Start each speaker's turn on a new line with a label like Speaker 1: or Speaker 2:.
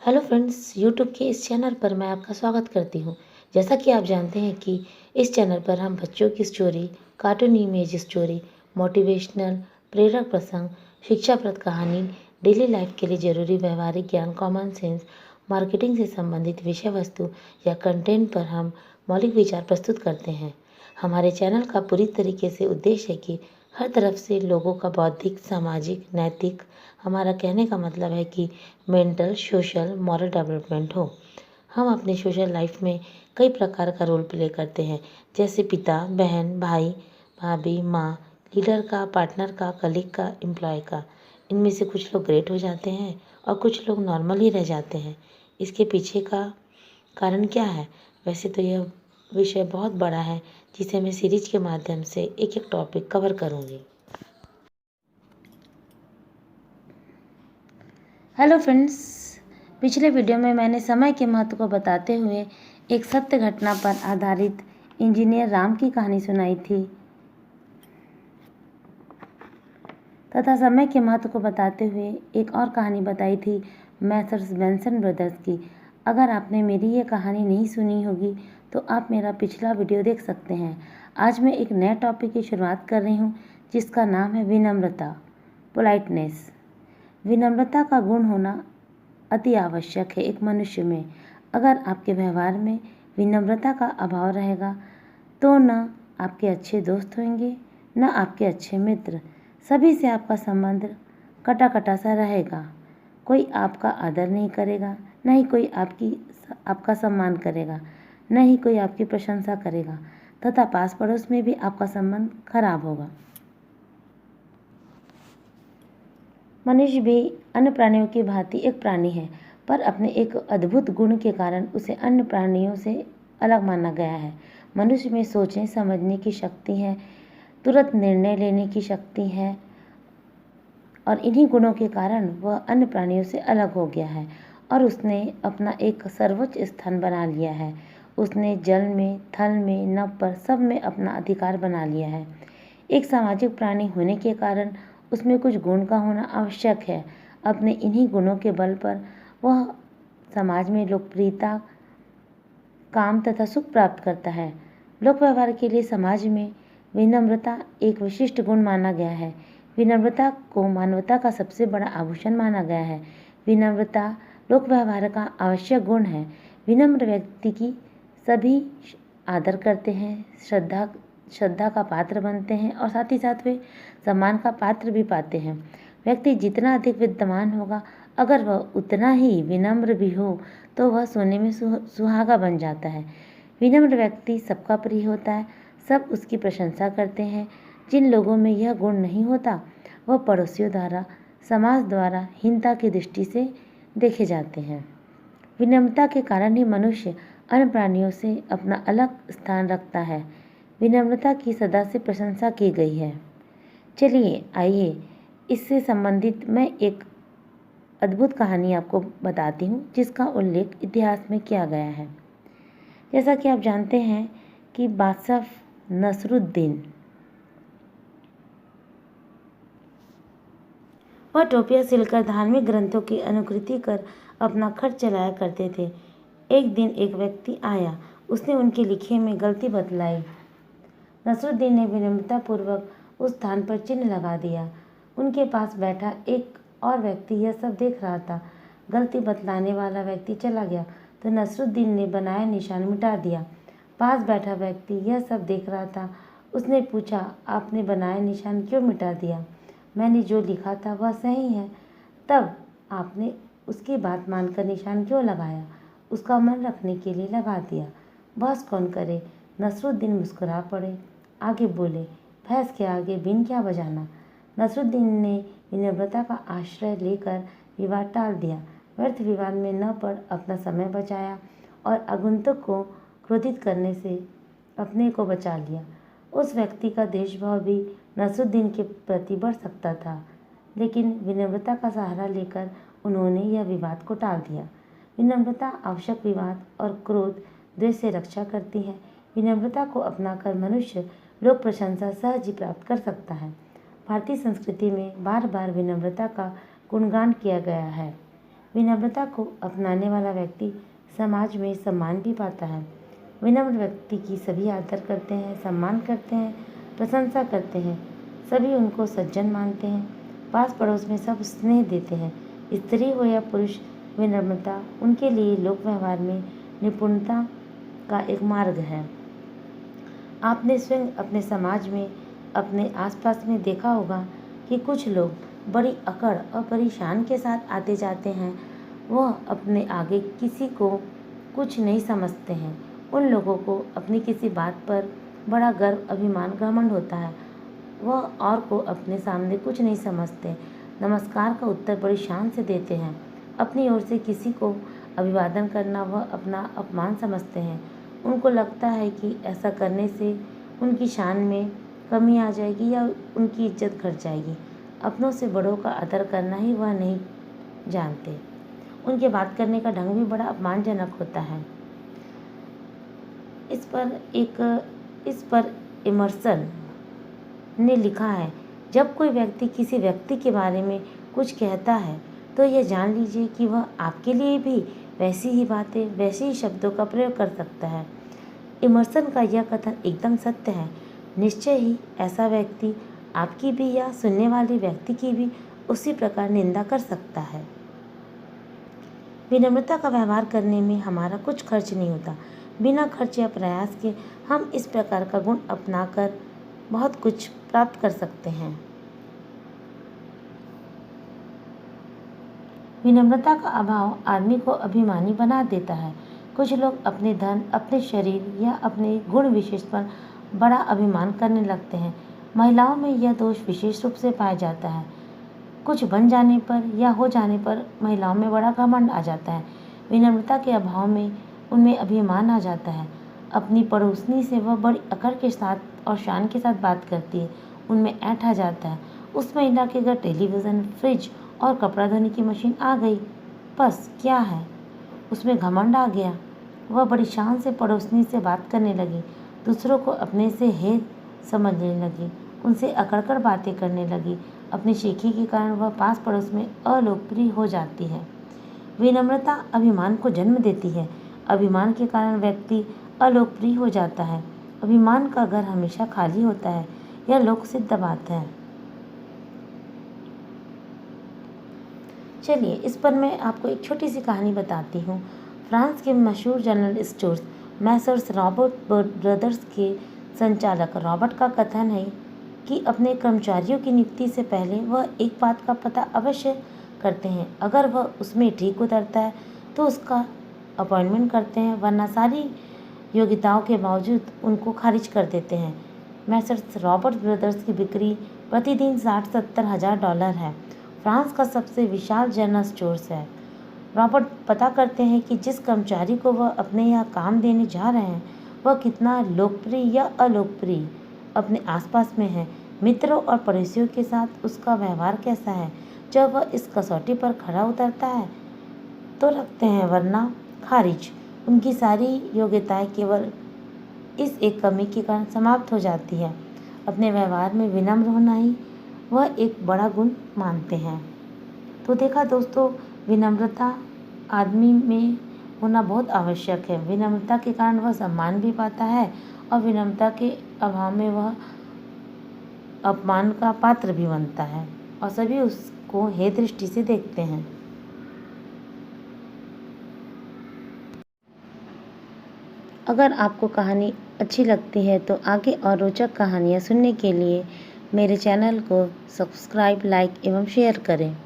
Speaker 1: Hello friends, YouTube के इस channel पर मैं आपका स्वागत करती हूँ। जैसा कि आप जानते हैं कि इस चैनल पर हम बच्चों की story, cartoon image story, motivational, प्रेरक प्रसंग, शिक्षाप्रद कहानी, डेली लाइफ के लिए ज़रूरी व्यवहारिक ज्ञान, कॉमन सेंस, मार्केटिंग से संबंधित विषय वस्तु या कंटेंट पर हम मौलिक विचार प्रस्तुत करते हैं। हमारे चैनल का पूरी तरीके से उद्देश्य है कि हर तरफ से लोगों का बौद्धिक, सामाजिक, नैतिक, हमारा कहने का मतलब है कि मेंटल, सोशल, मॉरल डेवलपमेंट हो। हम अपने सोशल लाइफ में कई प्रकार का रोल प्ले करते हैं, जैसे पिता, बहन, भाई, भाभी, माँ, लीडर का, पार्टनर का, कलीग का, एम्प्लॉय का। इनमें से कुछ लोग ग्रेट हो जाते हैं और कुछ लोग नॉर्मल ही रह जाते हैं। इसके पीछे का कारण क्या है? वैसे तो यह विषय बहुत बड़ा है, जिसे मैं सीरीज के माध्यम से एक एक टॉपिक कवर करूँगी। हेलो फ्रेंड्स, पिछले वीडियो में मैंने समय के महत्व को बताते हुए एक सत्य घटना पर आधारित इंजीनियर राम की कहानी सुनाई थी तथा समय के महत्व को बताते हुए एक और कहानी बताई थी मैथर्स बेंसन ब्रदर्स की। अगर आपने मेरी ये कहानी नहीं सुनी होगी तो आप मेरा पिछला वीडियो देख सकते हैं। आज मैं एक नए टॉपिक की शुरुआत कर रही हूँ, जिसका नाम है विनम्रता, पोलाइटनेस। विनम्रता का गुण होना अति आवश्यक है एक मनुष्य में। अगर आपके व्यवहार में विनम्रता का अभाव रहेगा तो न आपके अच्छे दोस्त होंगे, न आपके अच्छे मित्र। सभी से आपका संबंध कटा कटा सा रहेगा। कोई आपका आदर नहीं करेगा, न ही कोई आपका सम्मान करेगा, न ही कोई आपकी प्रशंसा करेगा, तथा पास पड़ोस में भी आपका संबंध खराब होगा। मनुष्य भी अन्य प्राणियों की भांति एक प्राणी है, पर अपने एक अद्भुत गुण के कारण उसे अन्य प्राणियों से अलग माना गया है। मनुष्य में सोचने समझने की शक्ति है, तुरंत निर्णय लेने की शक्ति है और इन्हीं गुणों के कारण वह अन्य प्राणियों से अलग हो गया है और उसने अपना एक सर्वोच्च स्थान बना लिया है। उसने जल में, थल में, नभ पर सब में अपना अधिकार बना लिया है। एक सामाजिक प्राणी होने के कारण उसमें कुछ गुण का होना आवश्यक है। अपने इन्हीं गुणों के बल पर वह समाज में लोकप्रियता, काम तथा सुख प्राप्त करता है। लोक व्यवहार के लिए समाज में विनम्रता एक विशिष्ट गुण माना गया है। विनम्रता को मानवता का सबसे बड़ा आभूषण माना गया है। विनम्रता लोक व्यवहार का आवश्यक गुण है। विनम्र व्यक्ति की सभी आदर करते हैं, श्रद्धा का पात्र बनते हैं और साथ ही साथ वे सम्मान का पात्र भी पाते हैं। व्यक्ति जितना अधिक विद्वान होगा, अगर वह उतना ही विनम्र भी हो तो वह सोने में सुहागा बन जाता है। विनम्र व्यक्ति सबका प्रिय होता है, सब उसकी प्रशंसा करते हैं। जिन लोगों में यह गुण नहीं होता वह पड़ोसियों द्वारा, समाज द्वारा हीनता की दृष्टि से देखे जाते हैं। विनम्रता के कारण ही मनुष्य अन्य प्राणियों से अपना अलग स्थान रखता है। विनम्रता की सदा से प्रशंसा की गई है। चलिए आइए इससे संबंधित मैं एक अद्भुत कहानी आपको बताती हूँ, जिसका उल्लेख इतिहास में किया गया है। जैसा कि आप जानते हैं कि बादशाह नसरुद्दीन वह टोपियाँ सिलकर धार्मिक ग्रंथों की अनुकृति कर अपना खर्च चलाया करते थे। एक दिन एक व्यक्ति आया, उसने उनके लिखे में गलती बतलाई। नसरुद्दीन ने विनम्रतापूर्वक उस स्थान पर चिन्ह लगा दिया। उनके पास बैठा एक और व्यक्ति यह सब देख रहा था। गलती बतलाने वाला व्यक्ति चला गया तो नसरुद्दीन ने बनाया निशान मिटा दिया। पास बैठा व्यक्ति यह सब देख रहा था। उसने पूछा, आपने बनाया निशान क्यों मिटा दिया? मैंने जो लिखा था वह सही है, तब आपने उसकी बात मानकर निशान क्यों लगाया? उसका मन रखने के लिए लगा दिया। बहस कौन करे? नसरुद्दीन मुस्कुरा पड़े, आगे बोले, भैंस के आगे बीन क्या बजाना। नसरुद्दीन ने विनम्रता का आश्रय लेकर विवाद टाल दिया। व्यर्थ विवाद में न पड़ अपना समय बचाया और आगंतुक को क्रोधित करने से अपने को बचा लिया। उस व्यक्ति का देशभाव भी नसरुद्दीन के प्रति बढ़ सकता था, लेकिन विनम्रता का सहारा लेकर उन्होंने यह विवाद को टाल दिया। विनम्रता आवश्यक विवाद और क्रोध द्वेष से रक्षा करती है। विनम्रता को अपनाकर मनुष्य लोक प्रशंसा सहज ही प्राप्त कर सकता है। भारतीय संस्कृति में बार बार विनम्रता का गुणगान किया गया है। विनम्रता को अपनाने वाला व्यक्ति समाज में सम्मान भी पाता है। विनम्र व्यक्ति की सभी आदर करते हैं, सम्मान करते हैं, प्रशंसा करते हैं। सभी उनको सज्जन मानते हैं। पास पड़ोस में सब स्नेह देते हैं। स्त्री हो या पुरुष, विनम्रता उनके लिए लोक व्यवहार में निपुणता का एक मार्ग है। आपने स्वयं अपने समाज में, अपने आसपास में देखा होगा कि कुछ लोग बड़ी अकड़ और बड़ी शान के साथ आते जाते हैं। वह अपने आगे किसी को कुछ नहीं समझते हैं। उन लोगों को अपनी किसी बात पर बड़ा गर्व, अभिमान, घमंड होता है। वह और को अपने सामने कुछ नहीं समझते। नमस्कार का उत्तर बड़ी शान से देते हैं। अपनी ओर से किसी को अभिवादन करना वह अपना अपमान समझते हैं। उनको लगता है कि ऐसा करने से उनकी शान में कमी आ जाएगी या उनकी इज्जत घट जाएगी। अपनों से बड़ों का आदर करना ही वह नहीं जानते। उनके बात करने का ढंग भी बड़ा अपमानजनक होता है। इस पर इमर्सन ने लिखा है, जब कोई व्यक्ति किसी व्यक्ति के बारे में कुछ कहता है तो यह जान लीजिए कि वह आपके लिए भी वैसी ही बातें, वैसे ही शब्दों का प्रयोग कर सकता है। इमर्सन का यह कथन एकदम सत्य है। निश्चय ही ऐसा व्यक्ति आपकी भी या सुनने वाले व्यक्ति की भी उसी प्रकार निंदा कर सकता है। विनम्रता का व्यवहार करने में हमारा कुछ खर्च नहीं होता। बिना खर्च या प्रयास के हम इस प्रकार का गुण अपनाकर बहुत कुछ प्राप्त कर सकते हैं। विनम्रता का अभाव आदमी को अभिमानी बना देता है। कुछ लोग अपने धन, अपने शरीर या अपने गुण विशेष पर बड़ा अभिमान करने लगते हैं। महिलाओं में यह दोष विशेष रूप से पाया जाता है। कुछ बन जाने पर या हो जाने पर महिलाओं में बड़ा घमंड आ जाता है। विनम्रता के अभाव में उनमें अभिमान आ जाता है। अपनी पड़ोसनी से वह बड़ी अकड़ के साथ और शान के साथ बात करती है। उनमें ऐंठ आ जाता है। उस महिला के घर टेलीविज़न, फ्रिज और कपड़ा धोने की मशीन आ गई, बस क्या है, उसमें घमंड आ गया। वह बड़ी शान से पड़ोसनी से बात करने लगी, दूसरों को अपने से हेय समझने लगी, उनसे अकड़कर बातें करने लगी। अपनी शेखी के कारण वह पास पड़ोस में अलोकप्रिय हो जाती है। विनम्रता अभिमान को जन्म देती है। अभिमान के कारण व्यक्ति अलोकप्रिय हो जाता है। अभिमान का घर हमेशा खाली होता है, यह लोक सिद्ध बात है। चलिए, इस पर मैं आपको एक छोटी सी कहानी बताती हूँ। फ्रांस के मशहूर general stores Messrs Robert brothers के संचालक रॉबर्ट का कथन है कि अपने कर्मचारियों की नियुक्ति से पहले वह एक बात का पता अवश्य करते हैं। अगर वह उसमें ठीक उतरता है तो उसका अपॉइंटमेंट करते हैं, वरना सारी योग्यताओं के बावजूद उनको खारिज कर देते हैं। मैसर्स रॉबर्ट ब्रदर्स की बिक्री प्रतिदिन 60-70 हज़ार डॉलर है। फ्रांस का सबसे विशाल जनरल स्टोर्स है। रॉबर्ट पता करते हैं कि जिस कर्मचारी को वह अपने यहाँ काम देने जा रहे हैं वह कितना लोकप्रिय या अलोकप्रिय अपने आसपास में है। मित्रों और पड़ोसियों के साथ उसका व्यवहार कैसा है। जब वह इस कसौटी पर खरा उतरता है तो रखते हैं, वरना खारिज। उनकी सारी योग्यताएं केवल इस एक कमी के कारण समाप्त हो जाती है। अपने व्यवहार में विनम्र होना ही वह एक बड़ा गुण मानते हैं। तो देखा दोस्तों, विनम्रता आदमी में होना बहुत आवश्यक है। विनम्रता के कारण वह सम्मान भी पाता है और विनम्रता के अभाव में वह अपमान का पात्र भी बनता है और सभी उसको हेय दृष्टि से देखते हैं। अगर आपको कहानी अच्छी लगती है तो आगे और रोचक कहानियाँ सुनने के लिए मेरे चैनल को सब्सक्राइब, लाइक एवं शेयर करें।